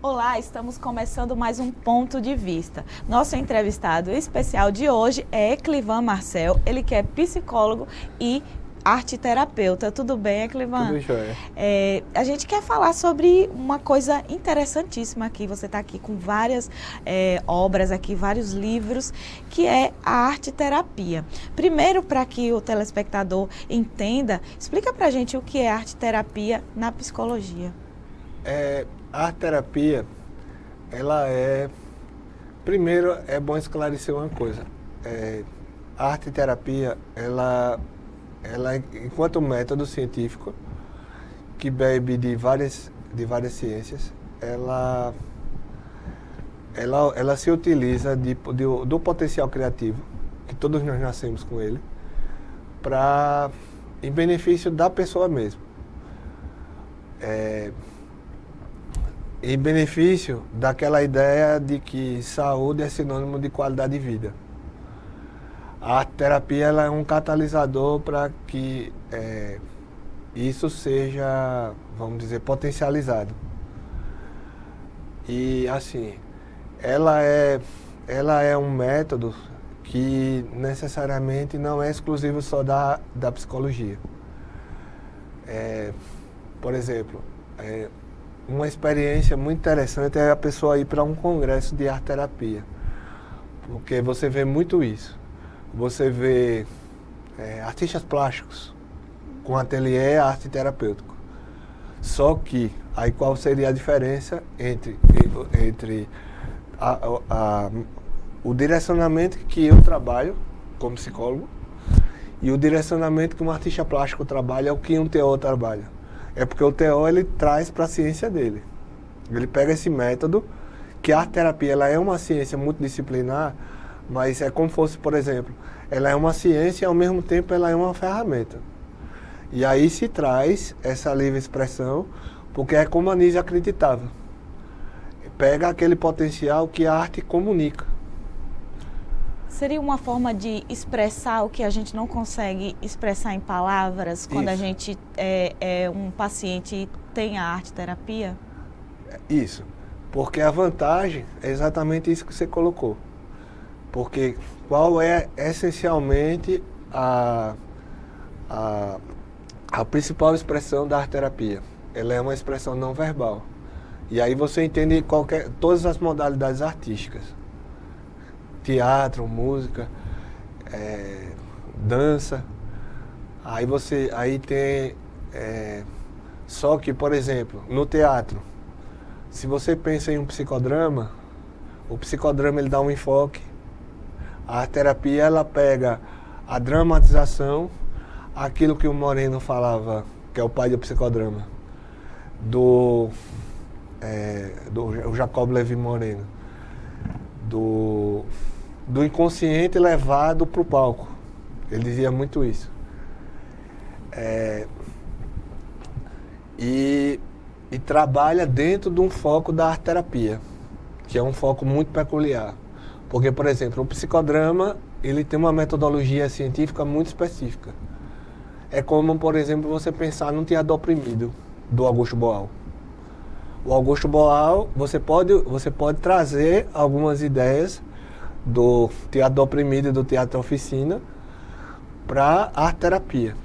Olá, estamos começando mais um Ponto de Vista. Nosso entrevistado especial de hoje é Eclivan Marcel, ele que é psicólogo e arteterapeuta. Tudo bem, Eclivan? Tudo jóia. A gente quer falar sobre uma coisa interessantíssima aqui. Você está aqui com várias obras aqui, vários livros, que é a arteterapia. Primeiro, para que o telespectador entenda, explica para a gente o que é arteterapia na psicologia. A arteterapia, ela é... Primeiro, é bom esclarecer uma coisa. A arteterapia, ela enquanto método científico, que bebe de várias ciências, ela se utiliza do potencial criativo, que todos nós nascemos com ele, em benefício da pessoa mesmo. Em benefício daquela ideia de que saúde é sinônimo de qualidade de vida. A terapia ela é um catalisador para que isso seja, vamos dizer, potencializado. E assim, ela é um método que necessariamente não é exclusivo só da psicologia. Por exemplo, uma experiência muito interessante é a pessoa ir para um congresso de arteterapia, porque você vê muito isso. Você vê artistas plásticos com ateliê arteterapêutico. Só que, aí qual seria a diferença entre o direcionamento que eu trabalho como psicólogo e o direcionamento que um artista plástico trabalha, ou que um TO trabalha? É porque o TO ele traz para a ciência dele. Ele pega esse método, que a arteterapia ela é uma ciência multidisciplinar, mas é como fosse, por exemplo, ela é uma ciência e ao mesmo tempo ela é uma ferramenta. E aí se traz essa livre expressão, porque é como a Nise acreditava. Pega aquele potencial que a arte comunica. Seria uma forma de expressar o que a gente não consegue expressar em palavras quando a gente um paciente tem a arteterapia? Isso, porque a vantagem é exatamente isso que você colocou. Porque qual é essencialmente a principal expressão da arteterapia? Ela é uma expressão não verbal. E aí você entende todas as modalidades artísticas. Teatro, música, dança. Aí tem... só que, por exemplo, no teatro, se você pensa em um psicodrama, o psicodrama ele dá um enfoque. A arteterapia ela pega a dramatização, aquilo que o Moreno falava, que é o pai do psicodrama, o Jacob Levy Moreno, do inconsciente levado para o palco. Ele dizia muito isso. E trabalha dentro de um foco da arteterapia, que é um foco muito peculiar. Porque, por exemplo, o psicodrama, ele tem uma metodologia científica muito específica. É como, por exemplo, você pensar num teatro oprimido, do Augusto Boal. O Augusto Boal, você pode trazer algumas ideias do teatro oprimido e do teatro oficina para a arteterapia.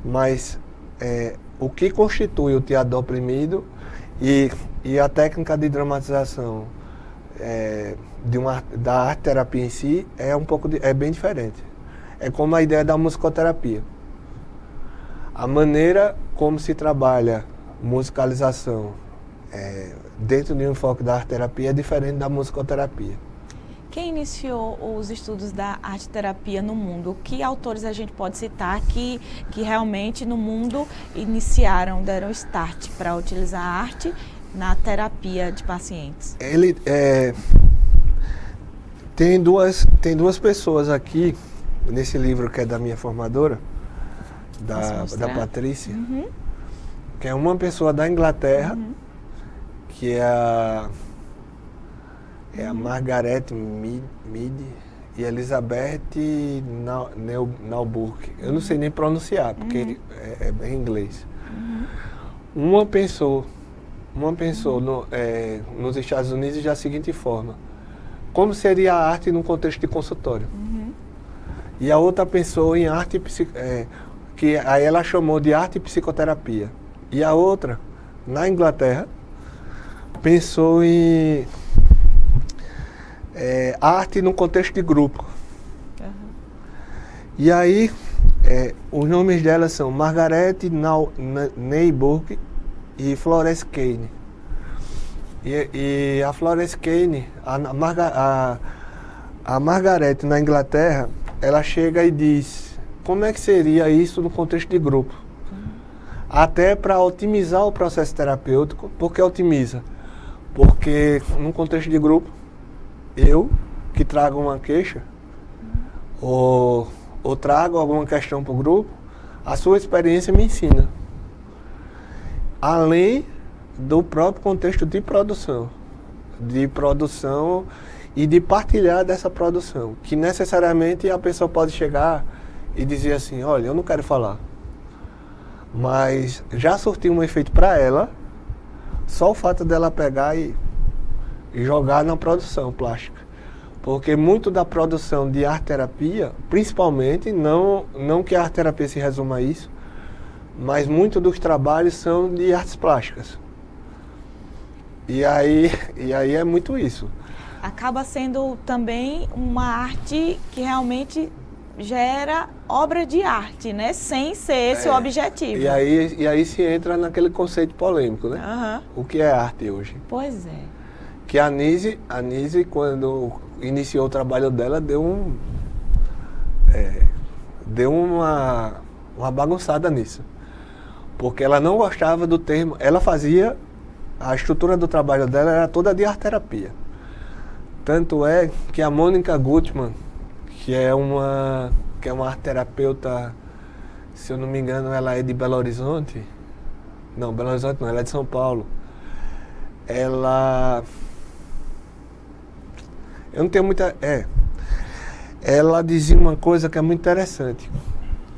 Mas o que constitui o teatro oprimido e a técnica de dramatização da arteterapia em si é bem diferente. É como a ideia da musicoterapia. A maneira como se trabalha musicalização dentro de um enfoque da arteterapia é diferente da musicoterapia. Quem iniciou os estudos da arteterapia no mundo? Que autores a gente pode citar que realmente no mundo deram start para utilizar a arte na terapia de pacientes? Tem duas pessoas aqui, nesse livro que é da minha formadora, da Patrícia, que é uma pessoa da Inglaterra, que é a Margaret Mead e Elizabeth Nauburg. Eu não sei nem pronunciar, porque é em inglês. Uma pensou uma pensou nos Estados Unidos da seguinte forma: como seria a arte num contexto de consultório? E a outra pensou em arte, que aí ela chamou de arte e psicoterapia. E a outra, na Inglaterra, pensou em arte num contexto de grupo. E aí, os nomes delas são Margaret Neiburg e Florence Kane. E a Florence Kane, a Margaret na Inglaterra, ela chega e diz como é que seria isso no contexto de grupo. Até para otimizar o processo terapêutico. Por que otimiza? Porque no contexto de grupo, eu que trago uma queixa, ou trago alguma questão para o grupo, a sua experiência me ensina. Além do próprio contexto de produção e de partilhar dessa produção, que necessariamente a pessoa pode chegar e dizer assim: olha, eu não quero falar, mas já surtiu um efeito para ela, só o fato dela pegar e jogar na produção plástica. Porque muito da produção de arte-terapia, principalmente, não que a arte-terapia se resuma a isso, mas muito dos trabalhos são de artes plásticas. E aí é muito isso. Acaba sendo também uma arte que realmente gera obra de arte, né? Sem ser esse o objetivo. E aí se entra naquele conceito polêmico, né? O que é arte hoje? Pois é. Que a Nise, quando iniciou o trabalho dela, deu uma bagunçada nisso. Porque ela não gostava do termo, a estrutura do trabalho dela era toda de arte-terapia. Tanto é que a Mônica Gutmann, que é uma arte-terapeuta, se eu não me engano, ela é de Belo Horizonte. Não, Belo Horizonte não, ela é de São Paulo. Eu não tenho muita... Ela dizia uma coisa que é muito interessante.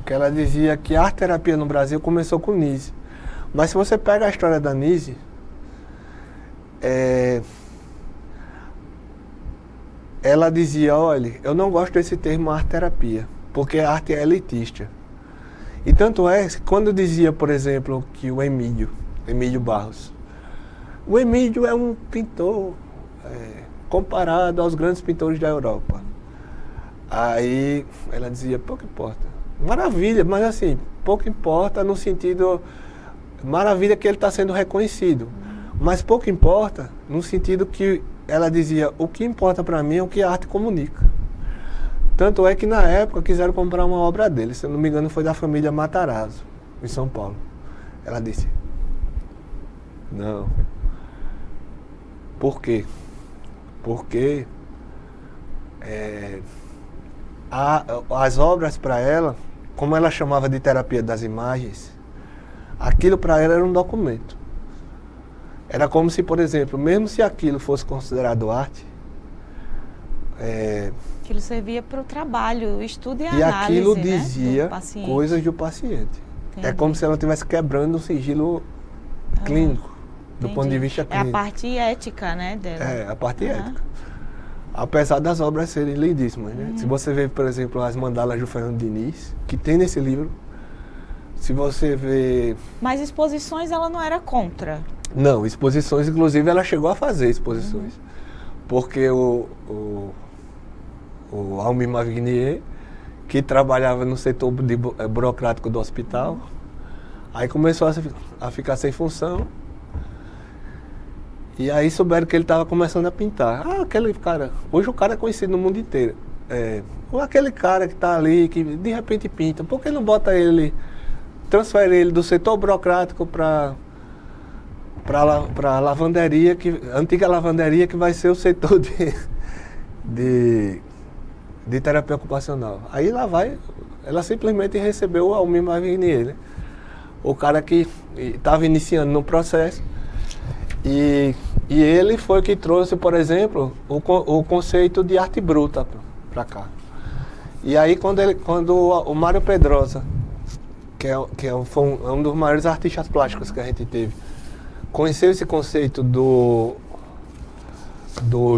Que ela dizia que a arte-terapia no Brasil começou com Nise. Mas se você pega a história da Nise, ela dizia: olha, eu não gosto desse termo arte-terapia, porque a arte é elitista. E tanto é, quando dizia, por exemplo, que o Emílio Barros, o Emílio é um pintor comparado aos grandes pintores da Europa. Aí ela dizia: pouco importa. Maravilha, mas assim, pouco importa no sentido... Maravilha que ele está sendo reconhecido. Mas pouco importa no sentido que ela dizia: o que importa para mim é o que a arte comunica. Tanto é que na época quiseram comprar uma obra dele, se eu não me engano foi da família Matarazzo, em São Paulo. Ela disse: não. Por quê? Porque as obras para ela, como ela chamava de terapia das imagens, aquilo para ela era um documento. Era como se, por exemplo, mesmo se aquilo fosse considerado arte, aquilo servia para o trabalho, o estudo e a e análise, aquilo né, dizia do paciente. Coisas do paciente. Entendi. É como se ela estivesse quebrando o sigilo clínico, do ponto de vista clínico. É a parte ética, né, dela. A parte ética. Apesar das obras serem lindíssimas, né? Se você vê, por exemplo, as mandalas do Fernando Diniz, que tem nesse livro, se você vê... Mas exposições ela não era contra? Não, exposições, inclusive ela chegou a fazer exposições. Porque o Almir Mavignier, que trabalhava no setor burocrático do hospital, aí começou a ficar sem função. E aí souberam que ele estava começando a pintar. Aquele cara, hoje o cara é conhecido no mundo inteiro. Aquele cara que está ali, que de repente pinta, por que não bota ele, transfere ele do setor burocrático para a lavanderia, antiga lavanderia, que vai ser o setor de terapia ocupacional. Aí lá vai, ela simplesmente recebeu o Almir Mavignier, né? O cara que estava iniciando no processo. E ele foi que trouxe, por exemplo, o conceito de arte bruta para cá. E aí quando o Mário Pedrosa, foi um dos maiores artistas plásticos que a gente teve, conheceu esse conceito do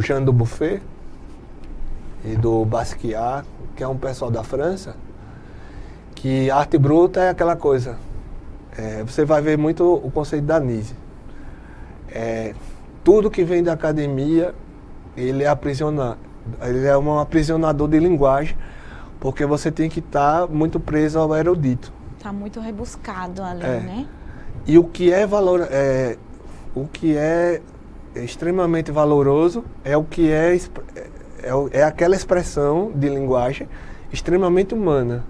Jean Dubuffet e do Basquiat, que é um pessoal da França, que arte bruta é aquela coisa. Você vai ver muito o conceito da Nise. Tudo que vem da academia, ele é um aprisionador de linguagem, porque você tem que estar muito preso ao erudito. Está muito rebuscado ali, né? E o que é extremamente valoroso é aquela expressão de linguagem extremamente humana,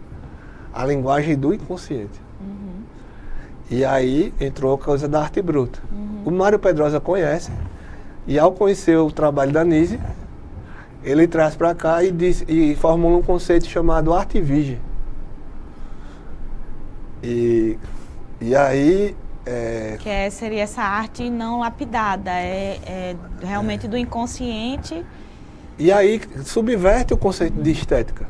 a linguagem do inconsciente. Uhum. E aí entrou a coisa da arte bruta. Uhum. O Mário Pedrosa conhece, e ao conhecer o trabalho da Nise, ele traz para cá e formula um conceito chamado arte virgem. E aí... seria essa arte não lapidada, realmente do inconsciente. E aí subverte o conceito de estética.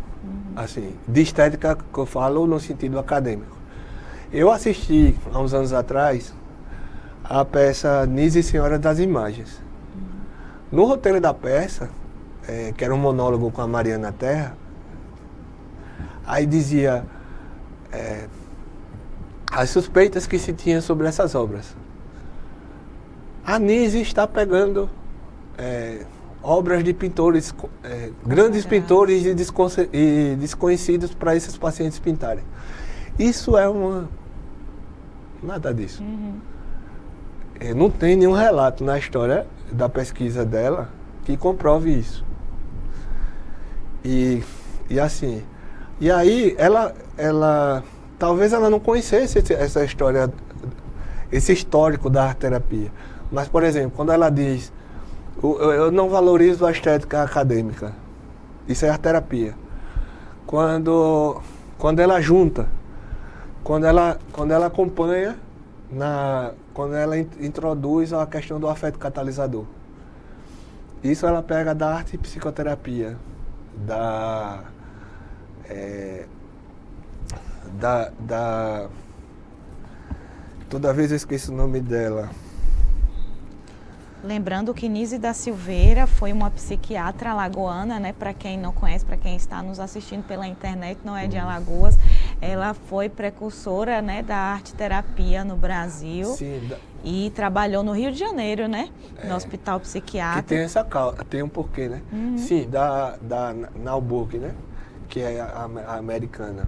Assim, de estética que eu falo no sentido acadêmico. Eu assisti, há uns anos atrás, a peça Nise Senhora das Imagens. No roteiro da peça, que era um monólogo com a Mariana Terra, aí dizia as suspeitas que se tinha sobre essas obras. A Nise está pegando obras de pintores, grandes pintores e desconhecidos para esses pacientes pintarem. Isso nada disso. Uhum. Não tem nenhum relato na história da pesquisa dela que comprove isso. E assim, e aí ela talvez ela não conhecesse essa história, esse histórico da arte-terapia. Mas, por exemplo, quando ela diz, eu não valorizo a estética acadêmica, isso é arte-terapia. Quando ela junta, quando ela acompanha, quando ela introduz a questão do afeto catalisador. Isso ela pega da arte e psicoterapia, toda vez eu esqueço o nome dela. Lembrando que Nise da Silveira foi uma psiquiatra alagoana, né? Para quem não conhece, para quem está nos assistindo pela internet, não é de Alagoas. Ela foi precursora, né, da arte-terapia no Brasil. Sim, e trabalhou no Rio de Janeiro, né? No hospital psiquiátrico. Que tem um porquê, né? Uhum. Sim, da Nauburg, né? Que é a americana.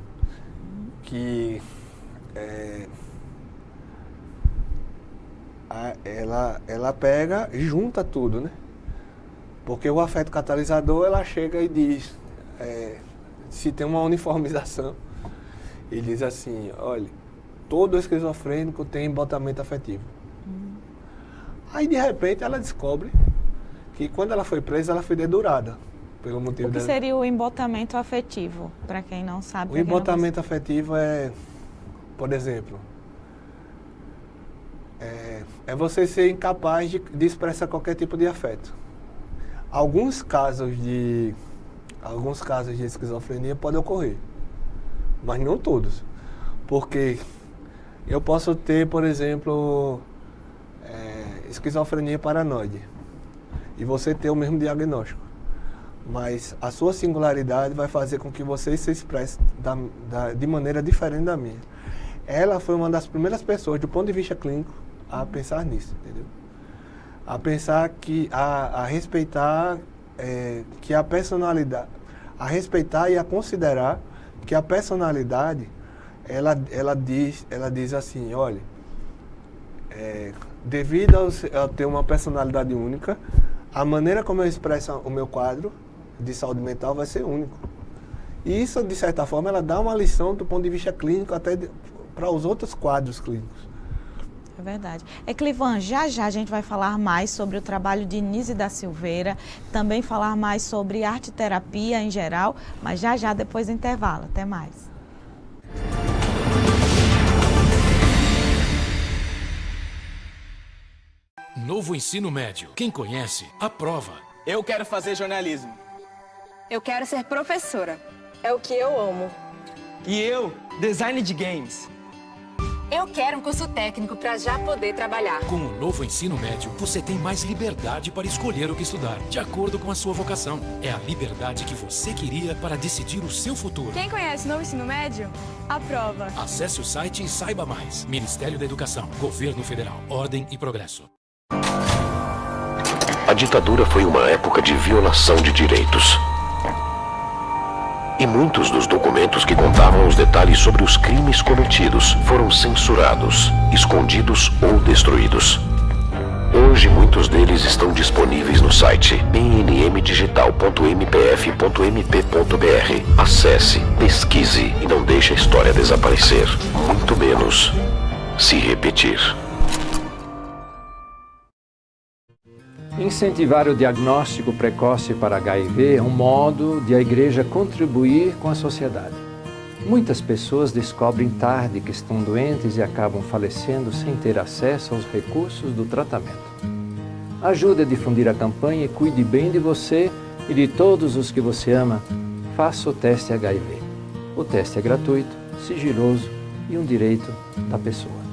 Que ela pega e junta tudo, né? Porque o afeto catalisador, ela chega e diz, se tem uma uniformização, ele diz assim, olha, todo esquizofrênico tem embotamento afetivo. Aí, de repente, ela descobre que quando ela foi presa, ela foi dedurada. Pelo motivo o que seria o embotamento afetivo, para quem não sabe? O embotamento afetivo é, por exemplo, é você ser incapaz de expressar qualquer tipo de afeto. Alguns casos de esquizofrenia podem ocorrer, mas não todos. Porque eu posso ter, por exemplo, esquizofrenia paranoide, e você ter o mesmo diagnóstico. Mas a sua singularidade vai fazer com que você se expresse de maneira diferente da minha. Ela foi uma das primeiras pessoas, do ponto de vista clínico, a pensar nisso, entendeu? A pensar a respeitar que a personalidade, a respeitar e a considerar que a personalidade, ela diz assim, olha, devido a ter uma personalidade única, a maneira como eu expresso o meu quadro de saúde mental vai ser único. E isso, de certa forma, ela dá uma lição do ponto de vista clínico até para os outros quadros clínicos. É verdade. Clivan, já a gente vai falar mais sobre o trabalho de Nise da Silveira, também falar mais sobre arte-terapia em geral, mas já depois do intervalo. Até mais. Novo ensino médio. Quem conhece, aprova. Eu quero fazer jornalismo. Eu quero ser professora. É o que eu amo. E eu, design de games. Eu quero um curso técnico para já poder trabalhar. Com o novo ensino médio, você tem mais liberdade para escolher o que estudar, de acordo com a sua vocação. É a liberdade que você queria para decidir o seu futuro. Quem conhece o novo ensino médio? Aprova. Acesse o site e saiba mais. Ministério da Educação, Governo Federal, Ordem e Progresso. A ditadura foi uma época de violação de direitos. E muitos dos documentos que contavam os detalhes sobre os crimes cometidos foram censurados, escondidos ou destruídos. Hoje, muitos deles estão disponíveis no site pnmdigital.mpf.mp.br. Acesse, pesquise e não deixe a história desaparecer, muito menos se repetir. Incentivar o diagnóstico precoce para HIV é um modo de a igreja contribuir com a sociedade. Muitas pessoas descobrem tarde que estão doentes e acabam falecendo sem ter acesso aos recursos do tratamento. Ajude a difundir a campanha e cuide bem de você e de todos os que você ama. Faça o teste HIV. O teste é gratuito, sigiloso e um direito da pessoa.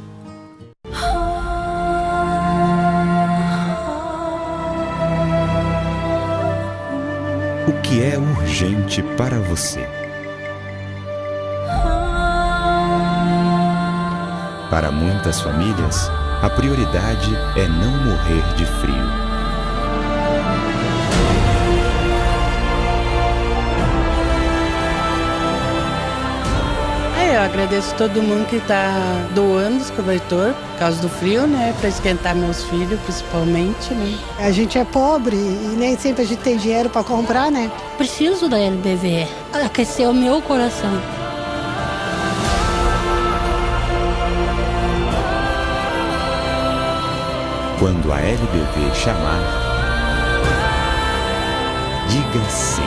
O que é urgente para você? Para muitas famílias, a prioridade é não morrer de frio. Eu agradeço todo mundo que está doando os cobertor por causa do frio, né? Para esquentar meus filhos, principalmente, né? A gente é pobre e nem sempre a gente tem dinheiro para comprar, né? Preciso da LBV. Aqueceu o meu coração. Quando a LBV chamar, diga sim.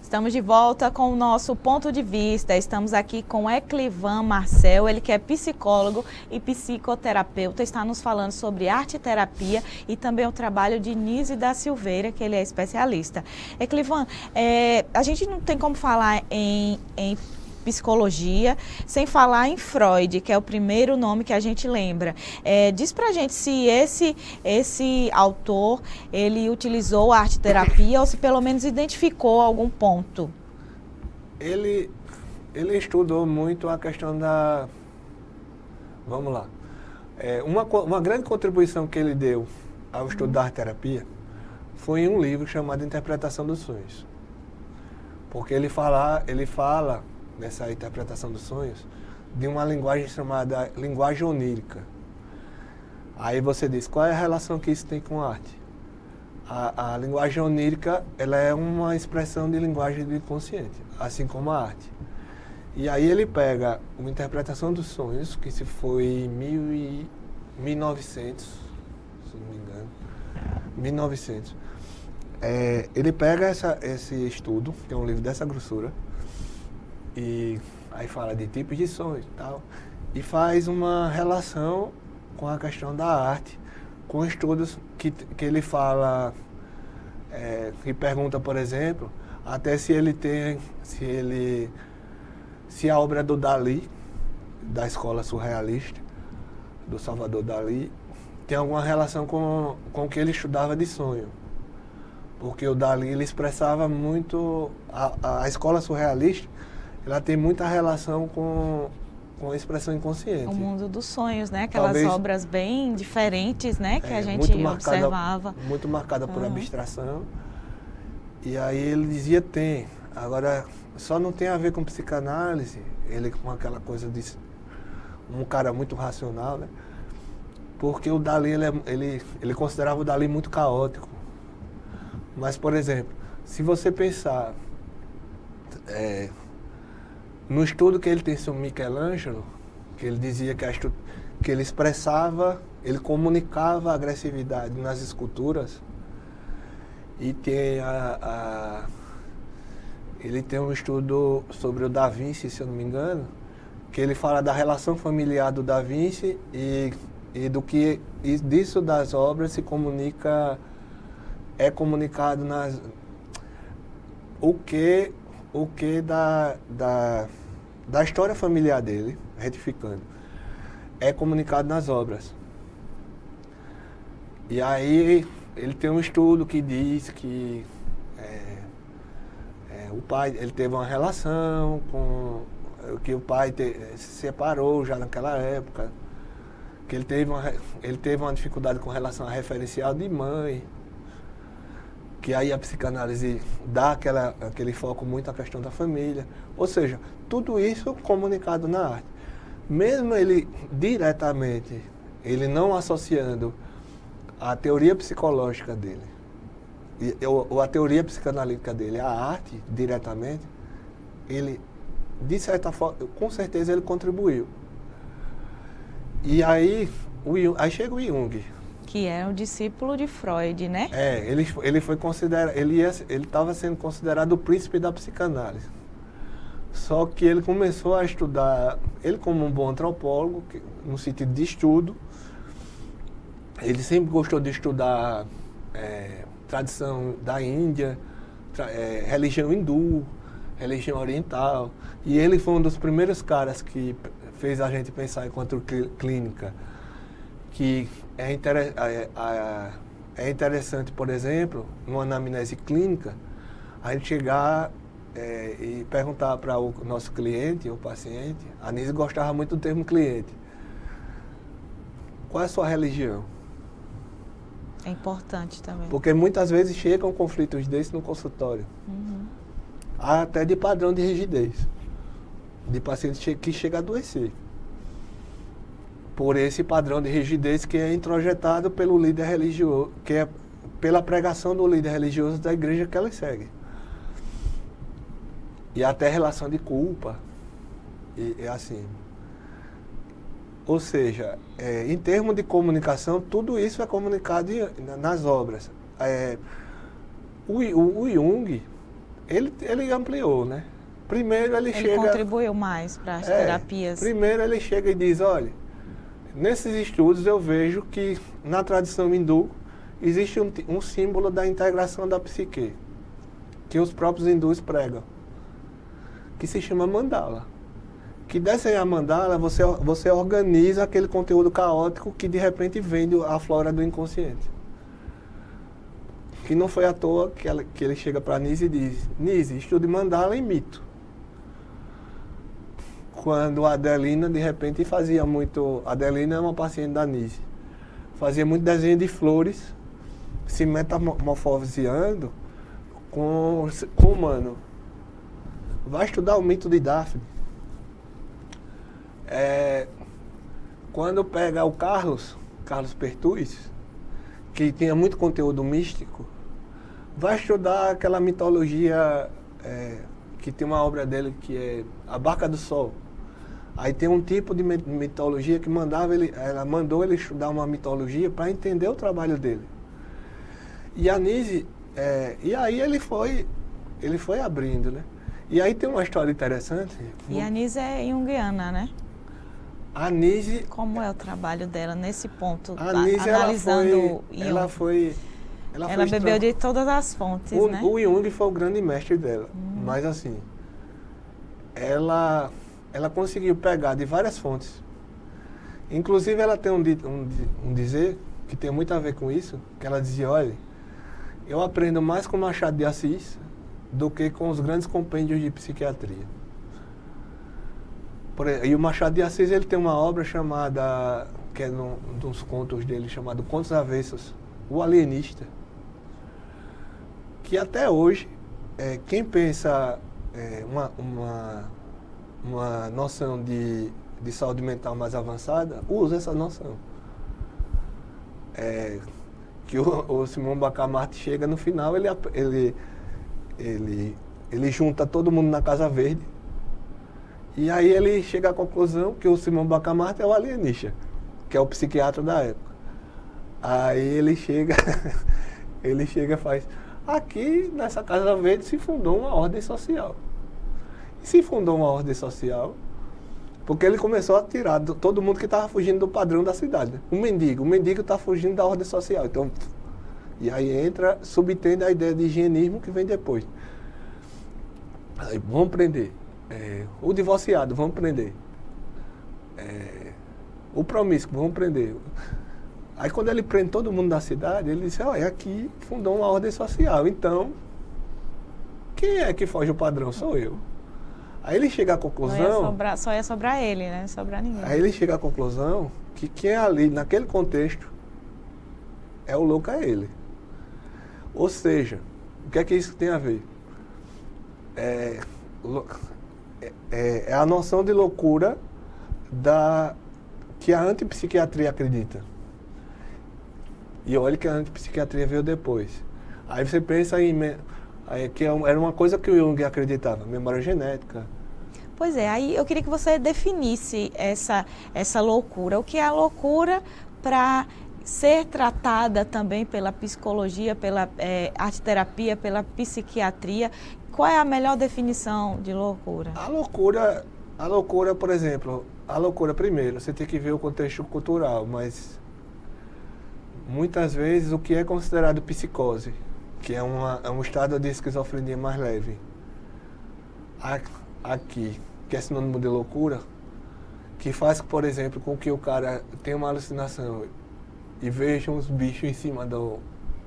Estamos de volta com o nosso ponto de vista. Estamos aqui com Eclivan Marcel, ele que é psicólogo e psicoterapeuta, está nos falando sobre arte e terapia e também o trabalho de Nise da Silveira, que ele é especialista. Eclivan, a gente não tem como falar em psicologia sem falar em Freud, que é o primeiro nome que a gente lembra. Diz pra gente se esse autor, ele utilizou a arte-terapia ou se pelo menos identificou algum ponto. Ele estudou muito a questão da... Vamos lá. Uma grande contribuição que ele deu ao estudo da arte-terapia foi em um livro chamado Interpretação dos Sonhos. Porque ele fala nessa interpretação dos sonhos, de uma linguagem chamada linguagem onírica. Aí você diz, qual é a relação que isso tem com a arte? A linguagem onírica, ela é uma expressão de linguagem do inconsciente, assim como a arte. E aí ele pega uma interpretação dos sonhos, que se foi em 1900, se não me engano, 1900. Ele pega esse estudo, que é um livro dessa grossura, e aí fala de tipos de sonhos e tal, e faz uma relação com a questão da arte, com estudos que ele fala, e pergunta, por exemplo, até se a obra do Dalí, da escola surrealista, do Salvador Dalí, tem alguma relação com o que ele estudava de sonho. Porque o Dalí, ele expressava muito, a escola surrealista, ela tem muita relação com a expressão inconsciente. O mundo dos sonhos, né? Aquelas obras bem diferentes, né? Que a gente observava. Muito marcada por abstração. E aí ele dizia, agora só não tem a ver com psicanálise, ele com aquela coisa de um cara muito racional, né? Porque o Dalí, ele considerava o Dalí muito caótico. Mas, por exemplo, se você pensar no estudo que ele tem sobre Michelangelo, que ele dizia que ele expressava, ele comunicava a agressividade nas esculturas, e tem ele tem um estudo sobre o Da Vinci, se eu não me engano, que ele fala da relação familiar do Da Vinci e e disso das obras se comunica, é comunicado o que da história familiar dele, retificando, é comunicado nas obras. E aí ele tem um estudo que diz que o pai, ele teve uma relação com que o pai se separou já naquela época, que ele teve uma dificuldade com relação a referencial de mãe, que aí a psicanálise dá aquele foco muito à questão da família. Ou seja, tudo isso comunicado na arte. Mesmo ele diretamente, ele não associando a teoria psicológica dele, ou a teoria psicanalítica dele à arte diretamente, ele, de certa forma, com certeza ele contribuiu. E aí chega o Jung. Que é um discípulo de Freud, né? Ele foi considerado, ele estava sendo considerado o príncipe da psicanálise. Só que ele começou a estudar, ele como um bom antropólogo, no sentido de estudo, ele sempre gostou de estudar tradição da Índia, religião hindu, religião oriental. E ele foi um dos primeiros caras que fez a gente pensar enquanto clínica, que é interessante, por exemplo, numa anamnese clínica, a gente chegar e perguntar para o nosso cliente, o paciente, a Nise gostava muito do termo cliente, qual é a sua religião? É importante também. Porque muitas vezes chegam conflitos desses no consultório. Até de padrão de rigidez. De paciente que chega a adoecer. Por esse padrão de rigidez que é introjetado pelo líder religioso, que é pela pregação do líder religioso da igreja que ela segue. E até relação de culpa. E assim. Ou seja, em termos de comunicação, tudo isso é comunicado nas obras. O Jung, ele ampliou, né? Primeiro ele chega... contribuiu mais para as terapias. Primeiro ele chega e diz, olha, nesses estudos eu vejo que na tradição hindu existe um símbolo da integração da psique, que os próprios hindus pregam, que se chama mandala. Que desenhar mandala, você organiza aquele conteúdo caótico que de repente vem a flora do inconsciente. Que não foi à toa que ele chega para Nise e diz, Nise, estude mandala e mito. Quando a Adelina, de repente, fazia muito... A Adelina é uma paciente da Nise. Fazia muito desenho de flores, se metamorfoseando com o humano. Vai estudar o mito de Daphne. Quando pega o Carlos Pertuz, que tinha muito conteúdo místico, vai estudar aquela mitologia, que tem uma obra dele que é A Barca do Sol. Aí tem um tipo de mitologia que ela mandou ele estudar uma mitologia para entender o trabalho dele. E a Nise, e aí ele foi abrindo, né? E aí tem uma história interessante. E a Nise é junguiana, né? A Nise... Como é o trabalho dela nesse ponto? A Nise, analisando ela bebeu de todas as fontes, né? O Jung foi o grande mestre dela. Mas assim, ela conseguiu pegar de várias fontes. Inclusive ela tem um dizer que tem muito a ver com isso, que ela dizia, olha, eu aprendo mais com Machado de Assis do que com os grandes compêndios de psiquiatria. E o Machado de Assis, ele tem uma obra chamada, que é um dos contos dele, chamado Contos Avessos, O Alienista, que até hoje, quem pensa uma noção de saúde mental mais avançada, usa essa noção. Que o Simão Bacamarte chega no final, ele junta todo mundo na Casa Verde, e aí ele chega à conclusão que o Simão Bacamarte é o alienista, que é o psiquiatra da época. Aí ele chega e faz, aqui nessa Casa Verde se fundou uma ordem social. E se fundou uma ordem social, Porque ele começou a tirar todo mundo que estava fugindo do padrão da cidade. Né? O mendigo está fugindo da ordem social. Então, e aí subtende a ideia de higienismo que vem depois. Aí, vamos prender. O divorciado, vamos prender. O promíscuo, vamos prender. Aí quando ele prende todo mundo da cidade, ele disse, olha, aqui fundou uma ordem social. Então, quem é que foge o padrão? Sou eu. Aí ele chega à conclusão... Só ia sobrar ele, né? Não ia sobrar ninguém. Aí ele chega à conclusão que quem é ali, naquele contexto, o louco é ele. Ou seja, o que é que isso tem a ver? É a noção de loucura que a antipsiquiatria acredita. E olha que a antipsiquiatria veio depois. Aí você pensa que era uma coisa que o Jung acreditava, memória genética. Pois é, aí eu queria que você definisse essa loucura. O que é a loucura para ser tratada também pela psicologia, pela arte-terapia, pela psiquiatria? Qual é a melhor definição de loucura? A loucura, por exemplo, primeiro, você tem que ver o contexto cultural, mas muitas vezes o que é considerado psicose, que é um estado de esquizofrenia mais leve, aqui, que é sinônimo de loucura, que faz, por exemplo, com que o cara tenha uma alucinação e veja uns bichos em cima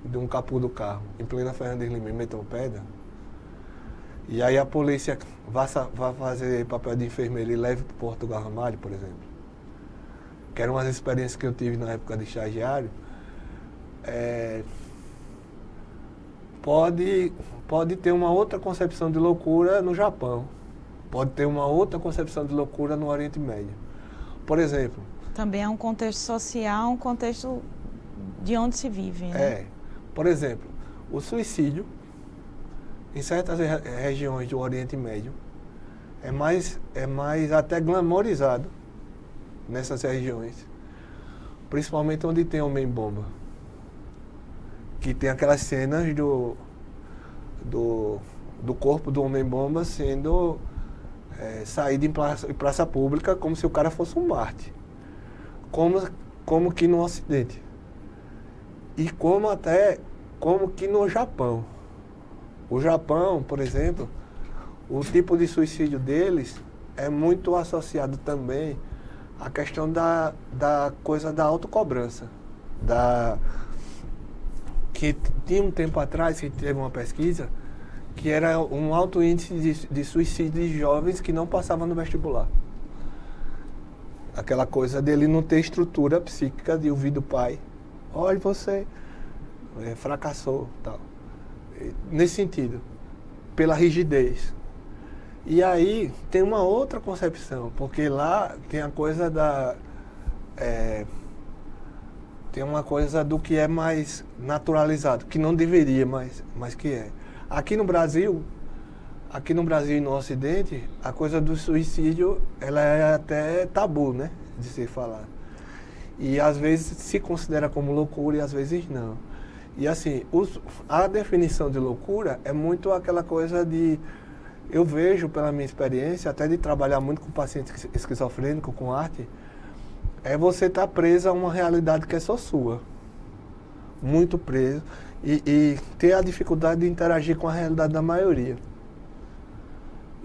de um capô do carro, em plena Fernandes Lima, e metam pedra, e aí a polícia vai fazer papel de enfermeiro e leve para o Porto do Ramalho, por exemplo, que eram umas experiências que eu tive na época de estagiário. Pode ter uma outra concepção de loucura no Japão. Pode ter uma outra concepção de loucura no Oriente Médio. Por exemplo... Também é um contexto social, um contexto de onde se vive, né? Por exemplo, o suicídio, em certas regiões do Oriente Médio, é mais até glamorizado nessas regiões. Principalmente onde tem homem-bomba. Que tem aquelas cenas do corpo do homem-bomba sendo saído em praça pública como se o cara fosse um Marte. Como que no Ocidente. E como que no Japão. O Japão, por exemplo, o tipo de suicídio deles é muito associado também à questão da coisa da autocobrança. Que tinha um tempo atrás, que teve uma pesquisa, que era um alto índice de suicídio de jovens que não passavam no vestibular. Aquela coisa dele não ter estrutura psíquica de ouvir do pai. Olha, você fracassou, tal. Nesse sentido, pela rigidez. E aí tem uma outra concepção, porque lá tem a coisa tem uma coisa do que é mais naturalizado, que não deveria, mas que é. Aqui no Brasil e no Ocidente, a coisa do suicídio, ela é até tabu, né, de se falar. E às vezes se considera como loucura e às vezes não. E assim, a definição de loucura é muito aquela coisa de... Eu vejo, pela minha experiência, até de trabalhar muito com paciente esquizofrênico, com arte, você estar preso a uma realidade que é só sua. Muito preso. E ter a dificuldade de interagir com a realidade da maioria.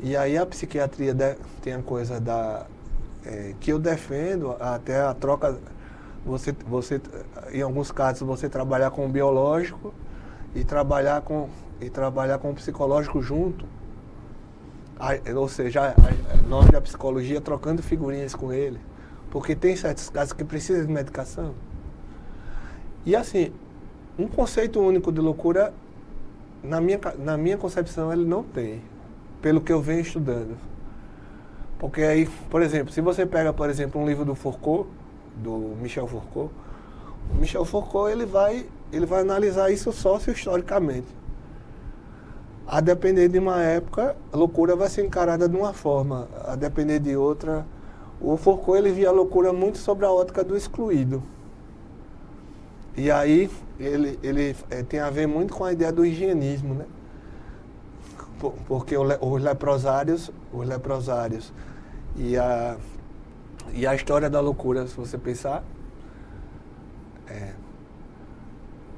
E aí a psiquiatria tem a coisa que eu defendo, até a troca... Você, em alguns casos, você trabalhar com o biológico e trabalhar com o psicológico junto. Ou seja, nós da psicologia trocando figurinhas com ele. Porque tem certos casos que precisam de medicação. E assim, um conceito único de loucura, na minha concepção, ele não tem. Pelo que eu venho estudando. Porque aí, por exemplo, se você pega, por exemplo, um livro do Foucault, do Michel Foucault, o Michel Foucault ele vai analisar isso socio-historicamente. A depender de uma época, a loucura vai ser encarada de uma forma, a depender de outra. O Foucault ele via a loucura muito sobre a ótica do excluído. E aí ele tem a ver muito com a ideia do higienismo, né? Porque os leprosários E a história da loucura, se você pensar,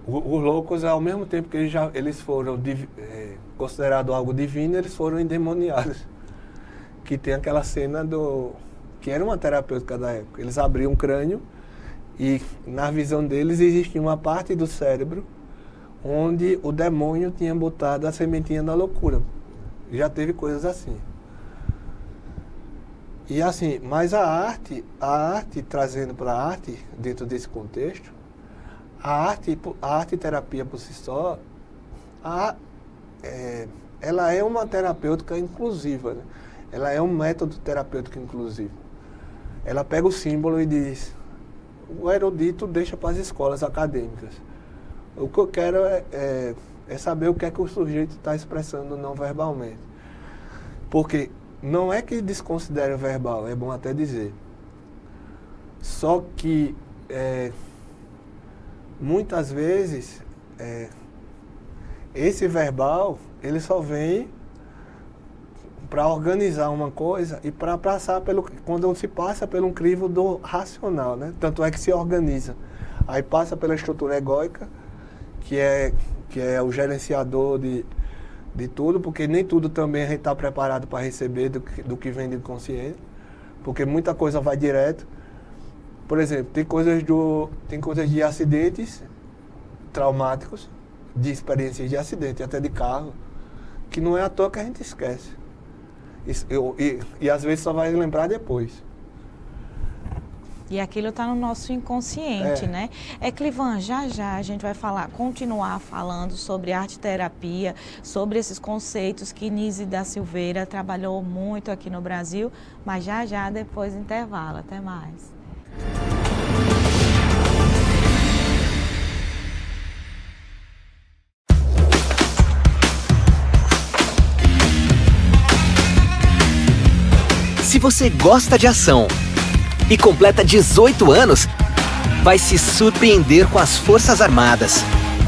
os loucos, ao mesmo tempo que eles foram considerados algo divino, eles foram endemoniados. Que tem aquela cena que era uma terapêutica da época. Eles abriam um crânio e, na visão deles, existia uma parte do cérebro onde o demônio tinha botado a sementinha da loucura. Já teve coisas assim. E assim, mas a arte trazendo para a arte, dentro desse contexto, a arte terapia por si só, ela é uma terapêutica inclusiva, né? Ela é um método terapêutico inclusivo. Ela pega o símbolo e diz, o erudito deixa para as escolas acadêmicas. O que eu quero é saber o que é que o sujeito está expressando não verbalmente. Porque não é que desconsidere o verbal, é bom até dizer. Só que muitas vezes esse verbal ele só vem para organizar uma coisa e para passar quando se passa pelo crivo do racional, né? Tanto é que se organiza. Aí passa pela estrutura egóica, que é o gerenciador de tudo, porque nem tudo também a gente está preparado para receber do que vem do inconsciente, porque muita coisa vai direto. Por exemplo, tem coisas de acidentes traumáticos, de experiências de acidente, até de carro, que não é à toa que a gente esquece. E às vezes só vai lembrar depois. E aquilo está no nosso inconsciente, né? Clivan, já a gente vai continuar falando sobre arte-terapia, sobre esses conceitos que Nise da Silveira trabalhou muito aqui no Brasil, mas já depois do intervalo. Até mais. Se você gosta de ação e completa 18 anos, vai se surpreender com as Forças Armadas.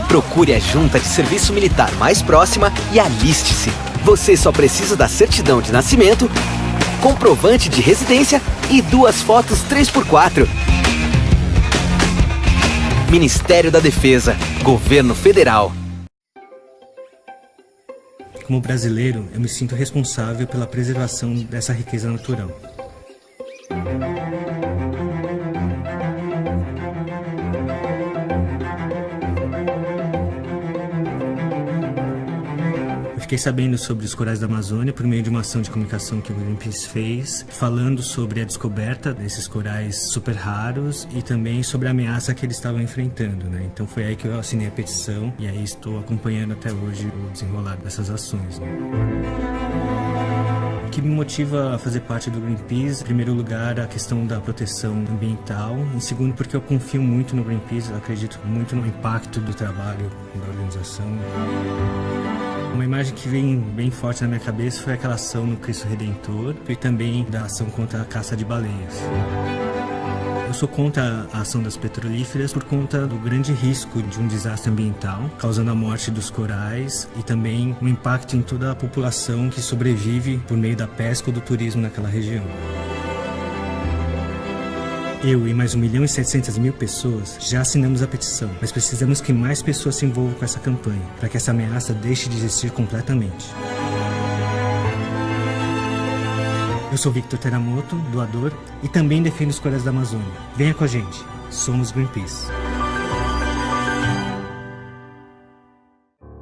Procure a junta de serviço militar mais próxima e aliste-se. Você só precisa da certidão de nascimento, comprovante de residência e 2 fotos 3x4. Ministério da Defesa, Governo Federal. Como brasileiro, eu me sinto responsável pela preservação dessa riqueza natural. Eu fiquei sabendo sobre os corais da Amazônia por meio de uma ação de comunicação que o Greenpeace fez, falando sobre a descoberta desses corais super raros e também sobre a ameaça que eles estavam enfrentando, né? Então foi aí que eu assinei a petição e aí estou acompanhando até hoje o desenrolar dessas ações, né? O que me motiva a fazer parte do Greenpeace, em primeiro lugar, a questão da proteção ambiental, em segundo, porque eu confio muito no Greenpeace, eu acredito muito no impacto do trabalho da organização. Uma imagem que vem bem forte na minha cabeça foi aquela ação no Cristo Redentor e também da ação contra a caça de baleias. Eu sou contra a ação das petrolíferas por conta do grande risco de um desastre ambiental, causando a morte dos corais e também um impacto em toda a população que sobrevive por meio da pesca ou do turismo naquela região. Eu e mais 1.700.000 pessoas já assinamos a petição, mas precisamos que mais pessoas se envolvam com essa campanha, para que essa ameaça deixe de existir completamente. Eu sou Victor Teramoto, doador, e também defendo os corais da Amazônia. Venha com a gente, somos Greenpeace.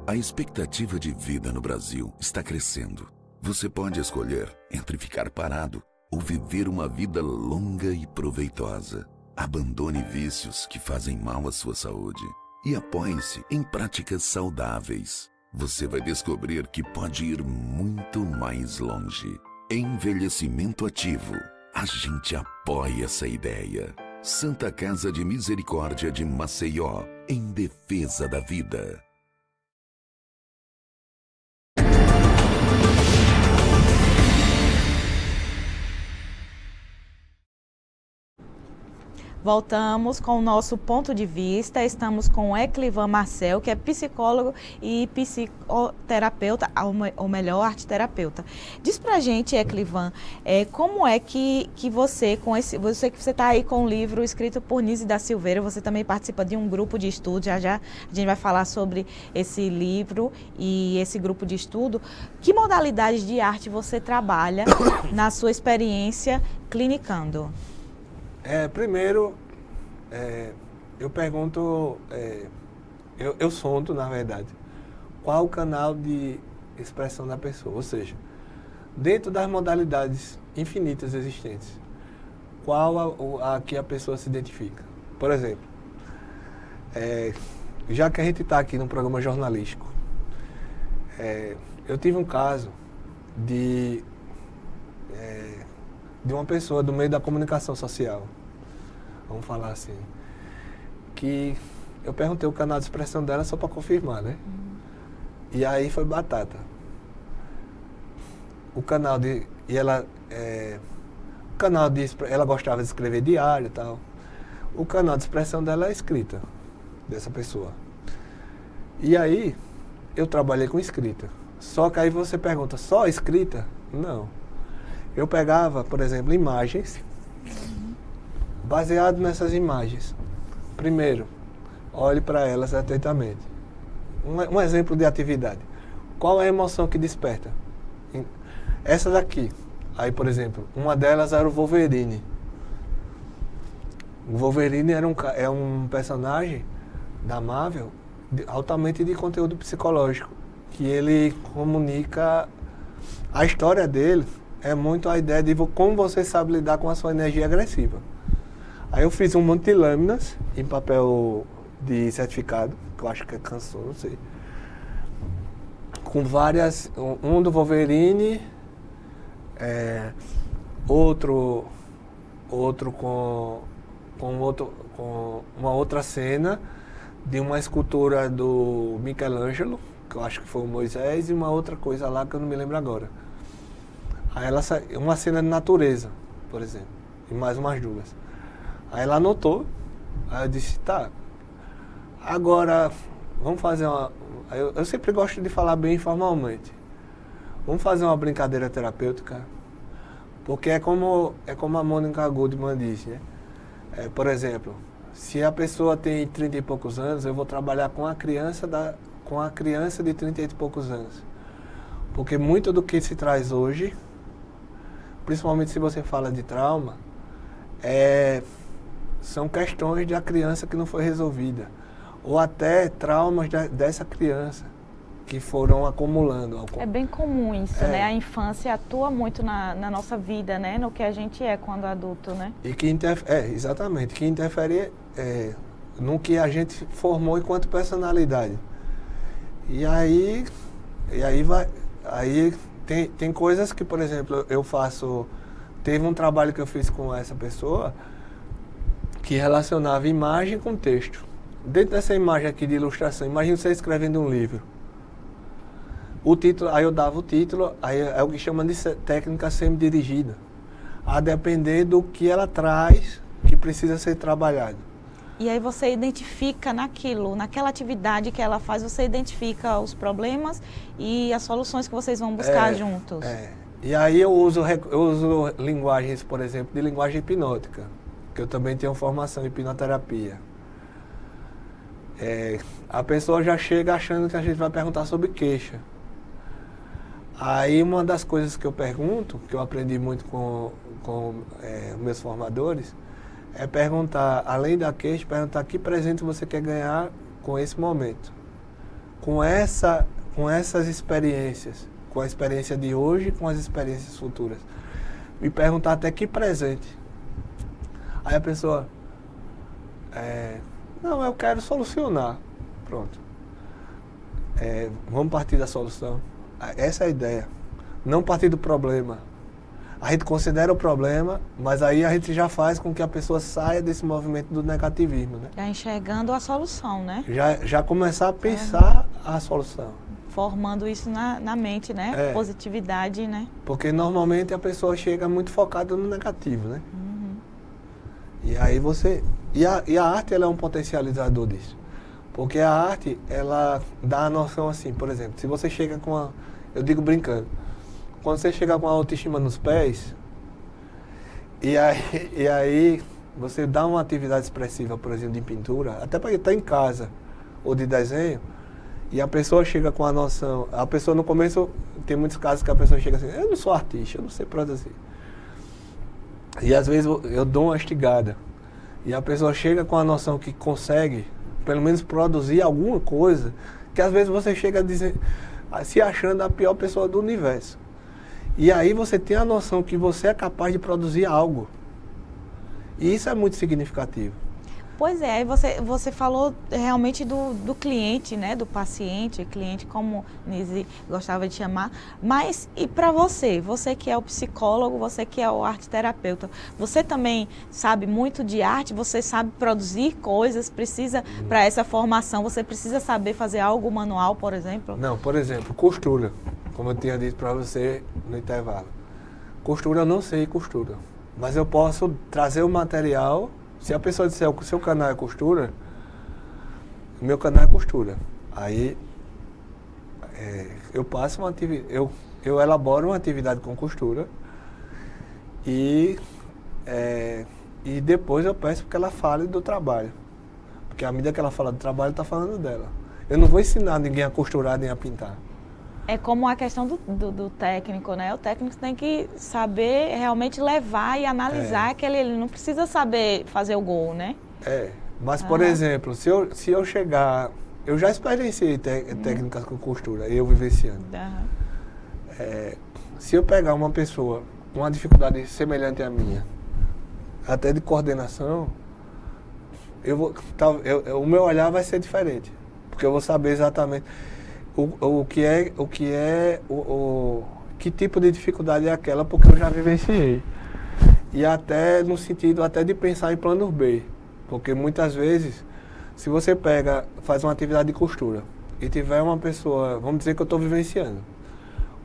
A expectativa de vida no Brasil está crescendo. Você pode escolher entre ficar parado ou viver uma vida longa e proveitosa. Abandone vícios que fazem mal à sua saúde e apoie-se em práticas saudáveis. Você vai descobrir que pode ir muito mais longe. Envelhecimento ativo. A gente apoia essa ideia. Santa Casa de Misericórdia de Maceió, em defesa da vida. Voltamos com o nosso ponto de vista. Estamos com o Eclivan Marcel, que é psicólogo e psicoterapeuta, ou melhor, arteterapeuta. Diz pra gente, Eclivan, como é que você está aí com um livro escrito por Nise da Silveira, você também participa de um grupo de estudo, já a gente vai falar sobre esse livro e esse grupo de estudo. Que modalidades de arte você trabalha na sua experiência clinicando? Primeiro, eu pergunto, eu sondo, na verdade, qual o canal de expressão da pessoa, ou seja, dentro das modalidades infinitas existentes, qual a que a pessoa se identifica. Por exemplo, já que a gente está aqui num programa jornalístico, eu tive um caso de uma pessoa do meio da comunicação social, vamos falar assim, que eu perguntei o canal de expressão dela só para confirmar, né? E aí foi batata. Ela gostava de escrever diário e tal. O canal de expressão dela é a escrita dessa pessoa. E aí eu trabalhei com escrita. Só que aí você pergunta, só escrita? Não. Eu pegava, por exemplo, imagens, baseado nessas imagens. Primeiro, olhe para elas atentamente. Um exemplo de atividade. Qual é a emoção que desperta? Essa daqui. Aí, por exemplo, uma delas era o Wolverine. O Wolverine é um personagem da Marvel altamente de conteúdo psicológico, que ele comunica. A história dele é muito a ideia de como você sabe lidar com a sua energia agressiva. Aí eu fiz um monte de lâminas em papel de certificado, que eu acho que é canção, não sei. Com várias, um do Wolverine, outro com uma outra cena de uma escultura do Michelangelo, que eu acho que foi o Moisés, e uma outra coisa lá que eu não me lembro agora. Aí uma cena de natureza, por exemplo, e mais umas duas. Aí ela anotou, aí eu disse, tá, agora vamos fazer uma... Eu sempre gosto de falar bem informalmente. Vamos fazer uma brincadeira terapêutica, porque é como a Mônica Goodman disse, né? Por exemplo, se a pessoa tem 30 e poucos anos, eu vou trabalhar com a criança de 30 e poucos anos. Porque muito do que se traz hoje, principalmente se você fala de trauma, são questões da criança que não foi resolvida. Ou até traumas dessa criança que foram acumulando. É bem comum isso, né? A infância atua muito na nossa vida, né? No que a gente é quando adulto, né? E que exatamente, que interfere no que a gente formou enquanto personalidade. E aí tem coisas que, por exemplo, eu faço... Teve um trabalho que eu fiz com essa pessoa que relacionava imagem com texto. Dentro dessa imagem aqui de ilustração, imagina você escrevendo um livro. O título, aí eu dava o título, aí é o que chama de técnica semi-dirigida. A depender do que ela traz, que precisa ser trabalhado. E aí você identifica naquela atividade que ela faz, você identifica os problemas e as soluções que vocês vão buscar juntos. E aí eu uso linguagens, por exemplo, de linguagem hipnótica, que eu também tenho formação em hipnoterapia. A pessoa já chega achando que a gente vai perguntar sobre queixa. Aí uma das coisas que eu pergunto, que eu aprendi muito com meus formadores, é perguntar, além da queixa, perguntar que presente você quer ganhar com esse momento. Com essas experiências, com a experiência de hoje, com as experiências futuras. Me perguntar até que presente. Aí a pessoa, não, eu quero solucionar. Pronto. Vamos partir da solução. Essa é a ideia. Não partir do problema. A gente considera o problema, mas aí a gente já faz com que a pessoa saia desse movimento do negativismo, né? Já enxergando a solução, né? Já começar a pensar a solução. Formando isso na mente, né? Positividade, né? Porque normalmente a pessoa chega muito focada no negativo, né? E aí você... E a arte, ela é um potencializador disso. Porque a arte, ela dá a noção assim, por exemplo, se você chega com a... Eu digo brincando. Quando você chega com a autoestima nos pés, e aí você dá uma atividade expressiva, por exemplo, de pintura, até para estar em casa, ou de desenho, e a pessoa chega com a noção... A pessoa no começo, tem muitos casos que a pessoa chega assim, eu não sou artista, eu não sei produzir. E às vezes eu dou uma estigada. E a pessoa chega com a noção que consegue, pelo menos, produzir alguma coisa, que às vezes você chega se achando a pior pessoa do universo. E aí você tem a noção que você é capaz de produzir algo. E isso é muito significativo. Pois é, aí você falou realmente do cliente, né, do paciente, cliente como Nise gostava de chamar, mas e para você que é o psicólogo, você que é o arte-terapeuta, você também sabe muito de arte, você sabe produzir coisas, precisa, para essa formação, você precisa saber fazer algo manual, por exemplo? Não, por exemplo, costura, como eu tinha dito para você no intervalo. Costura eu não sei costura, mas eu posso trazer o material. Se a pessoa disser que o seu canal é costura, o meu canal é costura. Aí eu passo uma atividade, eu elaboro uma atividade com costura e depois eu peço que ela fale do trabalho. Porque à medida que ela fala do trabalho, está falando dela. Eu não vou ensinar ninguém a costurar nem a pintar. É como a questão do técnico, né? O técnico tem que saber realmente levar e analisar que ele não precisa saber fazer o gol, né? Mas por exemplo, se eu chegar... Eu já experienciei técnicas com costura, eu vivenciando. Se eu pegar uma pessoa com uma dificuldade semelhante à minha, até de coordenação, o meu olhar vai ser diferente. Porque eu vou saber exatamente... que tipo de dificuldade é aquela, porque eu já vivenciei. E até no sentido até de pensar em planos B. Porque muitas vezes, se você faz uma atividade de costura e tiver uma pessoa, vamos dizer que eu estou vivenciando,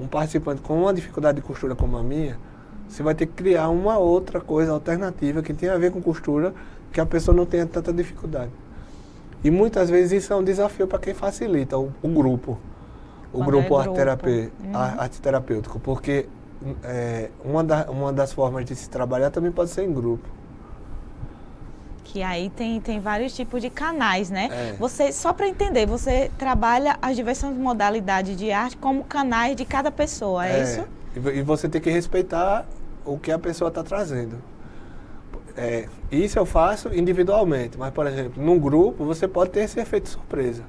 um participante com uma dificuldade de costura como a minha, você vai ter que criar uma outra coisa alternativa que tenha a ver com costura, que a pessoa não tenha tanta dificuldade. E muitas vezes isso é um desafio para quem facilita o grupo. O grupo arte-terapêutico. Porque uma das formas de se trabalhar também pode ser em grupo. Que aí tem vários tipos de canais, né? Só para entender, você trabalha as diversas modalidades de arte como canais de cada pessoa, é isso? E você tem que respeitar o que a pessoa está trazendo. Isso eu faço individualmente, mas, por exemplo, num grupo você pode ter esse efeito surpresa.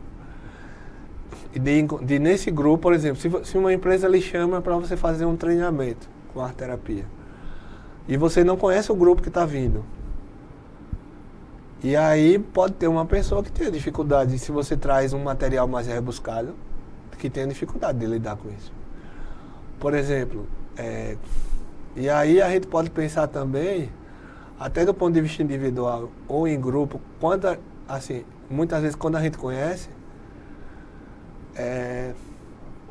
E nesse grupo, por exemplo, se uma empresa lhe chama para você fazer um treinamento com arte terapia, e você não conhece o grupo que está vindo, e aí pode ter uma pessoa que tenha dificuldade, se você traz um material mais rebuscado, que tenha dificuldade de lidar com isso. Por exemplo, e aí a gente pode pensar também, até do ponto de vista individual ou em grupo, muitas vezes quando a gente conhece,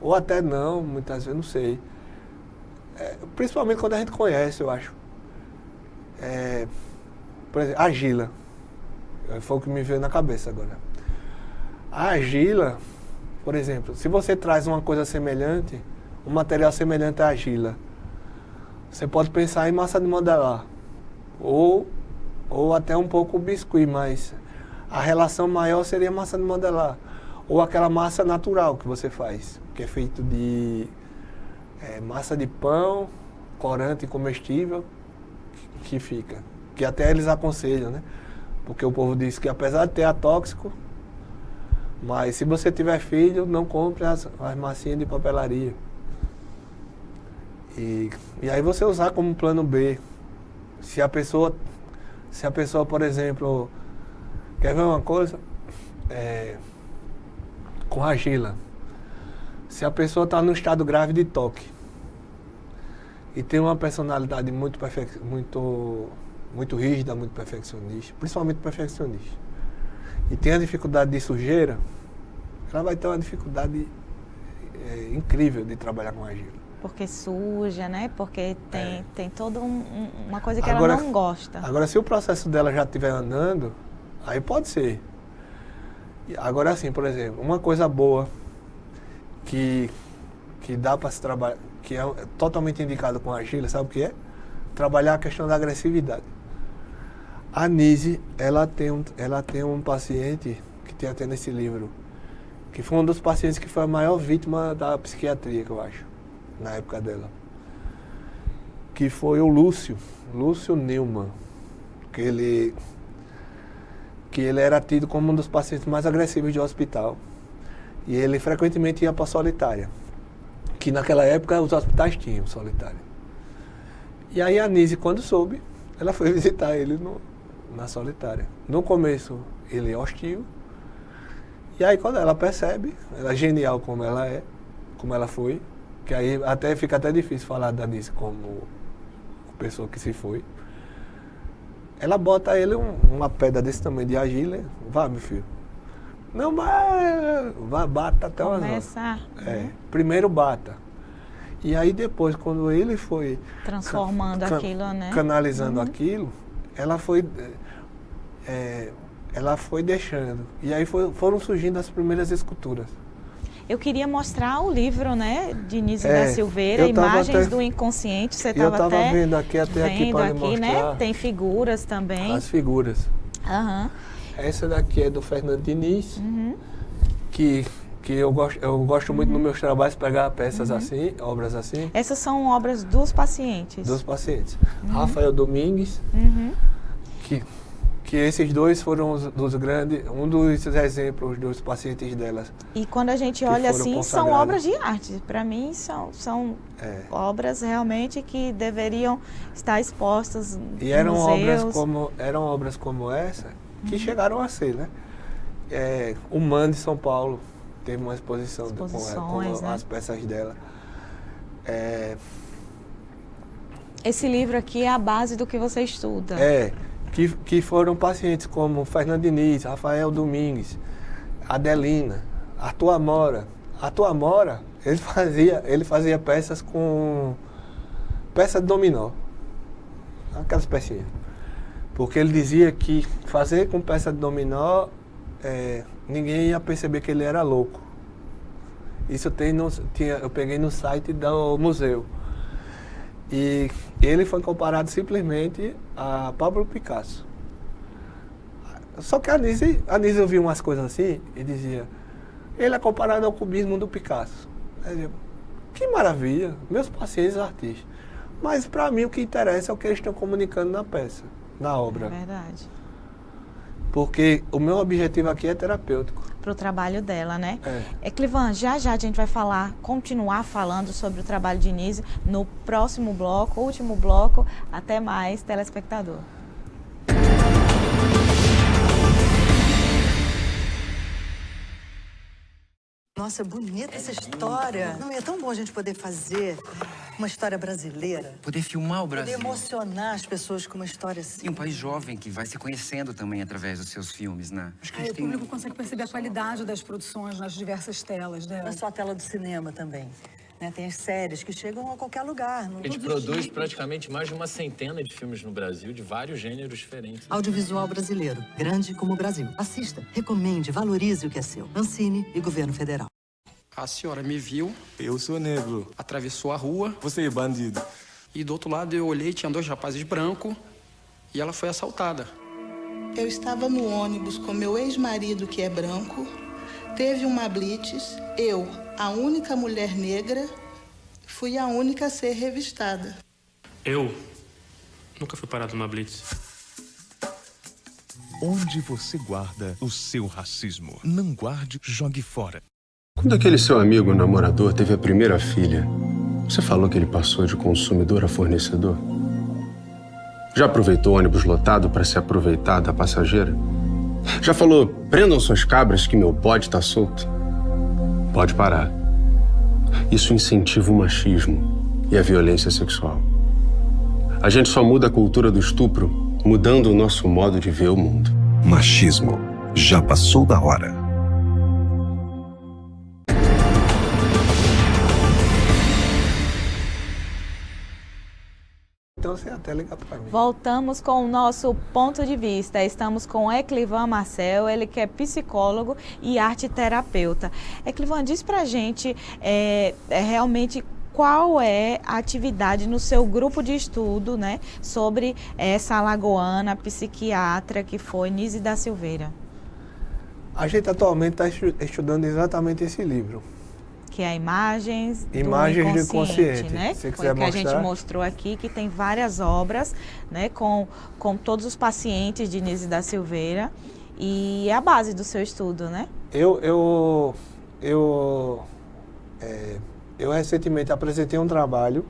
ou até não, muitas vezes, não sei. Principalmente quando a gente conhece, eu acho. Por exemplo, a argila. Foi o que me veio na cabeça agora. A argila, por exemplo, se você traz uma coisa semelhante, um material semelhante à argila, você pode pensar em massa de modelar. Ou até um pouco biscuit, mas a relação maior seria massa de modelar. Ou aquela massa natural que você faz, que é feito de massa de pão, corante comestível, que fica. Que até eles aconselham, né? Porque o povo diz que apesar de ter atóxico, mas se você tiver filho, não compre as massinhas de papelaria. E aí você usar como plano B. Se a pessoa, por exemplo, quer ver uma coisa? Com argila. Se a pessoa está no estado grave de toque e tem uma personalidade muito rígida, muito perfeccionista, principalmente perfeccionista, e tem a dificuldade de sujeira, ela vai ter uma dificuldade incrível de trabalhar com argila. porque suja, né? Porque tem toda uma coisa que agora, ela não gosta. Agora, se o processo dela já estiver andando, aí pode ser. Agora, assim, por exemplo, uma coisa boa que dá para se trabalhar, que é totalmente indicado com a argila, sabe o que é? Trabalhar a questão da agressividade. A Nise, ela tem um paciente que tem até nesse livro, que foi um dos pacientes que foi a maior vítima da psiquiatria, que eu acho, na época dela. Que foi o Lúcio Neumann, que ele era tido como um dos pacientes mais agressivos de hospital. E ele frequentemente ia para a Solitária, que naquela época os hospitais tinham Solitária. E aí a Nise, quando soube, ela foi visitar ele na Solitária. No começo, ele é hostil. E aí quando ela percebe, ela é genial como ela é, como ela foi, que aí fica até difícil falar da Nise como pessoa que se foi. Ela bota ele uma pedra desse tamanho de argila, vá, meu filho. Não, vai, bata até umas horas. Primeiro bata. E aí depois, quando ele foi transformando aquilo, né? Canalizando aquilo, ela foi deixando. E aí foram surgindo as primeiras esculturas. Eu queria mostrar o livro, né, de Nise da Silveira, Imagens do Inconsciente. Você estava até vendo aqui para mostrar. Né? Tem figuras também. As figuras. Essa daqui é do Fernando Diniz, que eu gosto muito nos meus trabalhos pegar peças assim, obras assim. Essas são obras dos pacientes? Dos pacientes. Rafael Domingues, que esses dois foram dos grandes, um dos exemplos dos pacientes delas. E quando a gente olha assim, são obras de arte. Para mim, são obras realmente que deveriam estar expostas e eram obras como essa que chegaram a ser, né? O MAN de São Paulo teve uma exposição com as peças dela. Esse livro aqui é a base do que você estuda. Que foram pacientes como Fernando Diniz, Rafael Domingues, Adelina, Arthur Amora. Arthur Amora, ele fazia peças de dominó, aquelas pecinhas. Porque ele dizia que fazer com peça de dominó, ninguém ia perceber que ele era louco. Isso eu peguei no site do museu. E ele foi comparado simplesmente a Pablo Picasso. Só que a Nise ouvia umas coisas assim e dizia, ele é comparado ao cubismo do Picasso. Dizia, que maravilha, meus pacientes artistas. Mas para mim o que interessa é o que eles estão comunicando na peça, na obra. É verdade. Porque o meu objetivo aqui é terapêutico. Para o trabalho dela, né? Clivan, já a gente vai continuar falando sobre o trabalho de Nise no próximo bloco, último bloco. Até mais, telespectador. Nossa, bonita essa história. Não, é tão bom a gente poder fazer uma história brasileira. Poder filmar o Brasil. Poder emocionar as pessoas com uma história assim. E um país jovem que vai se conhecendo também através dos seus filmes, né? Acho que o público consegue perceber a qualidade das produções nas diversas telas, né? Não é só a tela do cinema também. Né? Tem as séries que chegam a qualquer lugar. A gente produz praticamente mais de uma centena de filmes no Brasil, de vários gêneros diferentes. Audiovisual brasileiro, grande como o Brasil. Assista, recomende, valorize o que é seu. Ancine e Governo Federal. A senhora me viu. Eu sou negro. Atravessou a rua. Você é bandido. E do outro lado eu olhei, tinha 2 rapazes brancos e ela foi assaltada. Eu estava no ônibus com meu ex-marido, que é branco. Teve uma blitz. Eu, a única mulher negra, fui a única a ser revistada. Eu nunca fui parado numa blitz. Onde você guarda o seu racismo? Não guarde, jogue fora. Quando aquele seu amigo namorador teve a primeira filha, você falou que ele passou de consumidor a fornecedor? Já aproveitou o ônibus lotado para se aproveitar da passageira? Já falou, prendam suas cabras que meu bode tá solto? Pode parar. Isso incentiva o machismo e a violência sexual. A gente só muda a cultura do estupro mudando o nosso modo de ver o mundo. Machismo. Já passou da hora. então você até liga para mim. Voltamos com o nosso ponto de vista. Estamos com Eclivan Marcel, ele que é psicólogo e arteterapeuta. Eclivan, diz pra gente realmente qual é a atividade no seu grupo de estudo, né, sobre essa alagoana psiquiatra que foi Nise da Silveira. A gente atualmente está estudando exatamente esse livro. Que é Imagens do Inconsciente, né? Se Foi o que a gente mostrou aqui, que tem várias obras, né, com todos os pacientes de Nise da Silveira, e é a base do seu estudo, né? Eu recentemente apresentei um trabalho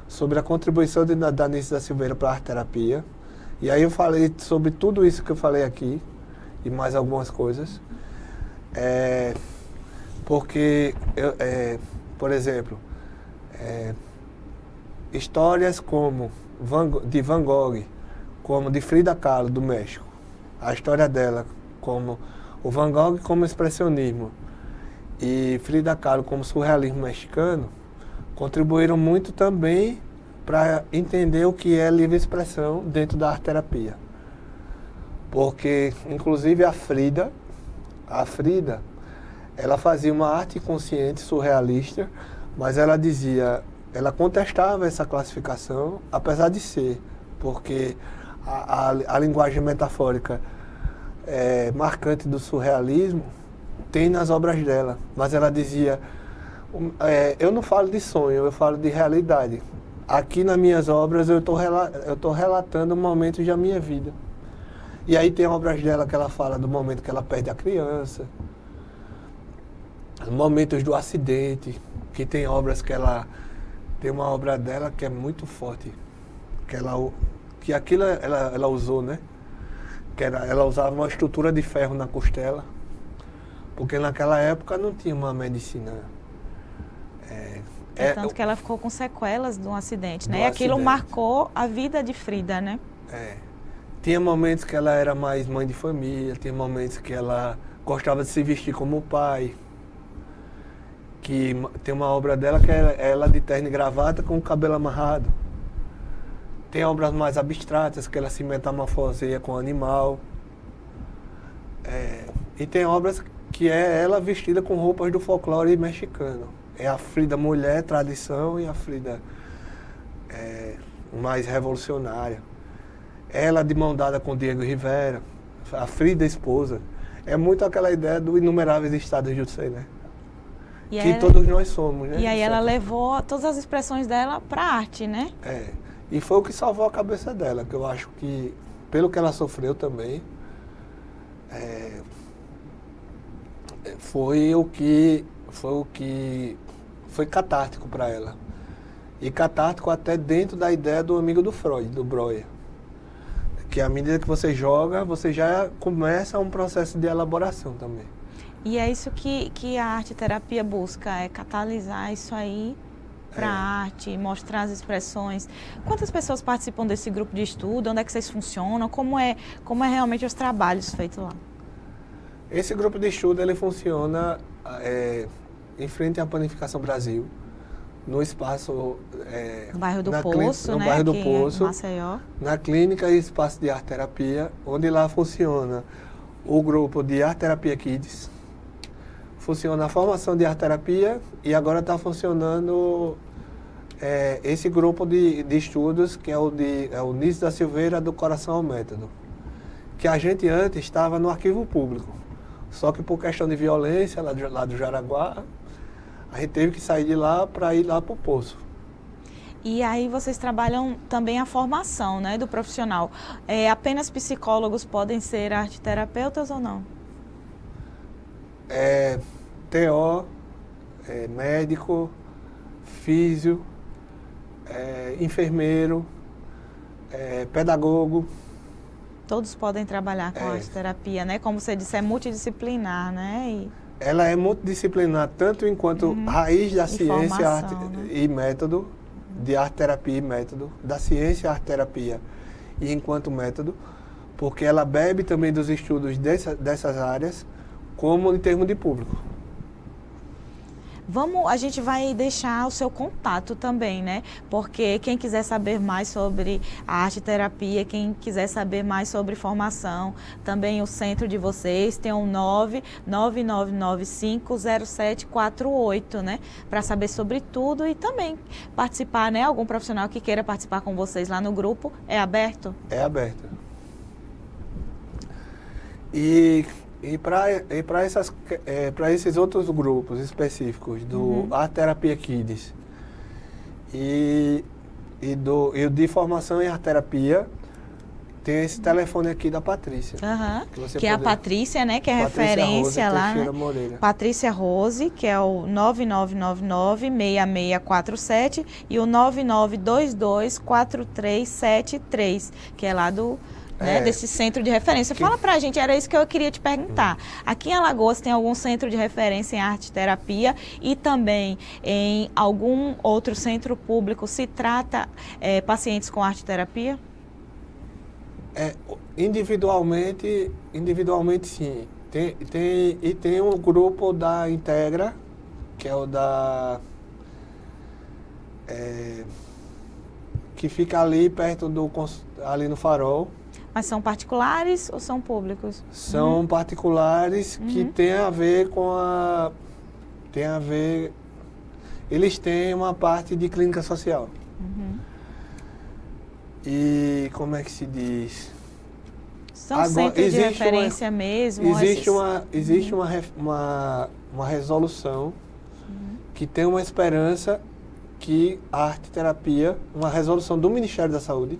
sobre a contribuição da Nise da Silveira para a arte-terapia, e aí eu falei sobre tudo isso que eu falei aqui, e mais algumas coisas, porque, por exemplo, histórias como de Van Gogh, como de Frida Kahlo, do México, a história dela, como o Van Gogh como expressionismo e Frida Kahlo como surrealismo mexicano, contribuíram muito também para entender o que é livre expressão dentro da arte-terapia. Porque, inclusive, a Frida, ela fazia uma arte consciente, surrealista, mas ela contestava essa classificação, apesar de ser, porque a linguagem metafórica marcante do surrealismo tem nas obras dela, mas ela dizia, eu não falo de sonho, eu falo de realidade. Aqui nas minhas obras eu estou relatando momentos da minha vida. E aí tem obras dela que ela fala do momento que ela perde a criança, momentos do acidente, que tem obras que ela... Tem uma obra dela que é muito forte, que aquilo ela usou, né? Ela usava uma estrutura de ferro na costela, porque naquela época não tinha uma medicina... Tanto que ela ficou com sequelas de um acidente, né? E aquilo marcou a vida de Frida, né? Tinha momentos que ela era mais mãe de família, tinha momentos que ela gostava de se vestir como o pai. Que tem uma obra dela que é ela de terno e gravata com o cabelo amarrado. Tem obras mais abstratas que ela se metamorfoseia com o animal. E tem obras que é ela vestida com roupas do folclore mexicano. É a Frida mulher, tradição, e a Frida mais revolucionária. Ela de mão dada com Diego Rivera, a Frida esposa. É muito aquela ideia do inumeráveis estados de você, né? Que todos nós somos, né? E aí ela levou todas as expressões dela para a arte, né? E foi o que salvou a cabeça dela, que eu acho que, pelo que ela sofreu também, foi catártico para ela. E catártico até dentro da ideia do amigo do Freud, do Breuer. Que à medida que você joga, você já começa um processo de elaboração também. E é isso que a arte-terapia busca, é catalisar isso aí para a arte, mostrar as expressões. Quantas pessoas participam desse grupo de estudo? Onde é que vocês funcionam? Como é realmente os trabalhos feitos lá? Esse grupo de estudo, ele funciona em frente à Panificação Brasil, no espaço... no bairro do Poço, no né? bairro do aqui Poço, em Maceió. Na clínica e espaço de arte-terapia, onde lá funciona o grupo de arte-terapia Kids, funciona a formação de arte-terapia e agora está funcionando esse grupo de estudos, que é o Nise da Silveira do Coração ao Método, que a gente antes estava no arquivo público, só que por questão de violência lá do Jaraguá, a gente teve que sair de lá para ir lá para o Poço. E aí vocês trabalham também a formação, né, do profissional. Apenas psicólogos podem ser arteterapeutas ou não? TO, médico, físio, enfermeiro, pedagogo. Todos podem trabalhar com a arteterapia, né? Como você disse, é multidisciplinar, né? Ela é multidisciplinar tanto enquanto raiz da ciência e método, de arte-terapia e método, da ciência e arte-terapia e enquanto método, porque ela bebe também dos estudos dessas áreas, como em termos de público. A gente vai deixar o seu contato também, né? Porque quem quiser saber mais sobre a arte terapia, quem quiser saber mais sobre formação, também o centro de vocês tem um 999950748, né? Para saber sobre tudo e também participar, né? Algum profissional que queira participar com vocês lá no grupo, é aberto? É aberto. E para esses outros grupos específicos do Arte Terapia Kids e de formação em arte terapia, tem esse telefone aqui da Patrícia. Que é a Patrícia, né? Que é referência lá, né? Patrícia Rose, que é o 9999-6647 e o 9922-4373, que é lá desse centro de referência. Fala pra gente, era isso que eu queria te perguntar. Aqui em Alagoas tem algum centro de referência em arte terapia e também em algum outro centro público se trata pacientes com arte terapia? Individualmente sim. Tem um grupo da Integra, que é o que fica ali perto ali no Farol. Mas são particulares ou são públicos? São particulares que tem a ver com eles têm uma parte de clínica social. E como é que se diz? São centros de referência mesmo? Existe uma resolução que tem uma esperança que a arte terapia, uma resolução do Ministério da Saúde,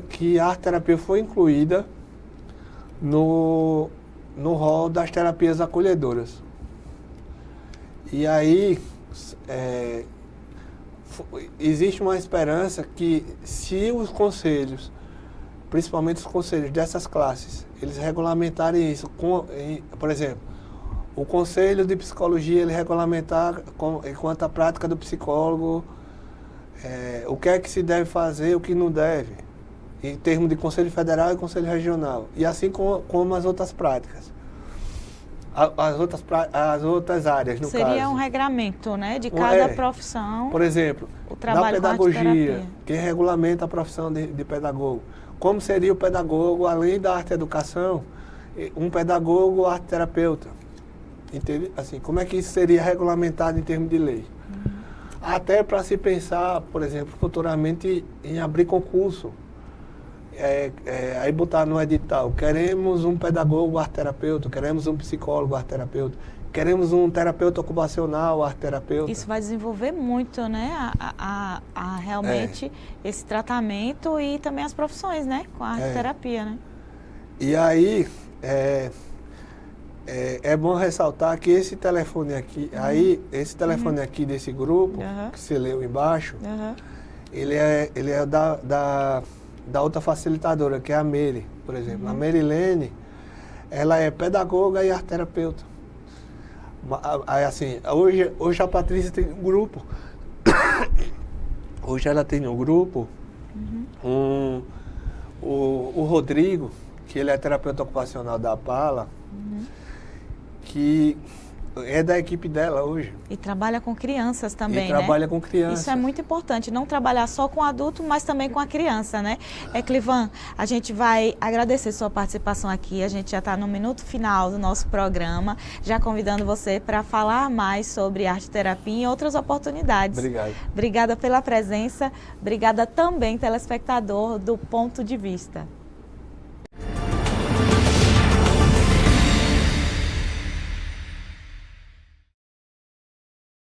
que a arte terapia foi incluída no rol das terapias acolhedoras. E aí existe uma esperança que, se os conselhos, principalmente os conselhos dessas classes, eles regulamentarem isso, por exemplo, o conselho de psicologia, ele regulamentar enquanto a prática do psicólogo, o que é que se deve fazer, o que não deve, em termos de conselho federal e conselho regional, e assim como as outras práticas. As outras áreas, no caso. Seria um regramento, né, de cada profissão. Por exemplo, na pedagogia, quem regulamenta a profissão de pedagogo. Como seria o pedagogo, além da arte-educação, um pedagogo arte-terapeuta? Entende? Assim, como é que isso seria regulamentado em termos de lei? Até para se pensar, por exemplo, futuramente em abrir concurso. Aí botar no edital, queremos um pedagogo arte-terapeuta, queremos um psicólogo arte-terapeuta, queremos um terapeuta ocupacional arte-terapeuta. Isso vai desenvolver muito, né, realmente esse tratamento e também as profissões, né, com a arte-terapia, né? E aí, é bom ressaltar que esse telefone aqui, esse telefone aqui desse grupo, que você leu embaixo, ele é da outra facilitadora, que é a Mary, por exemplo. A Merilene, ela é pedagoga e arte-terapeuta. Aí, assim, hoje a Patrícia tem um grupo. Hoje ela tem um grupo, o Rodrigo, que ele é terapeuta ocupacional da Pala, que é da equipe dela hoje. E trabalha com crianças também, trabalha com crianças. Isso é muito importante, não trabalhar só com adulto, mas também com a criança, né? Clivan, a gente vai agradecer sua participação aqui, a gente já está no minuto final do nosso programa, já convidando você para falar mais sobre arte terapia e outras oportunidades. Obrigado. Obrigada pela presença, obrigada também, telespectador do Ponto de Vista.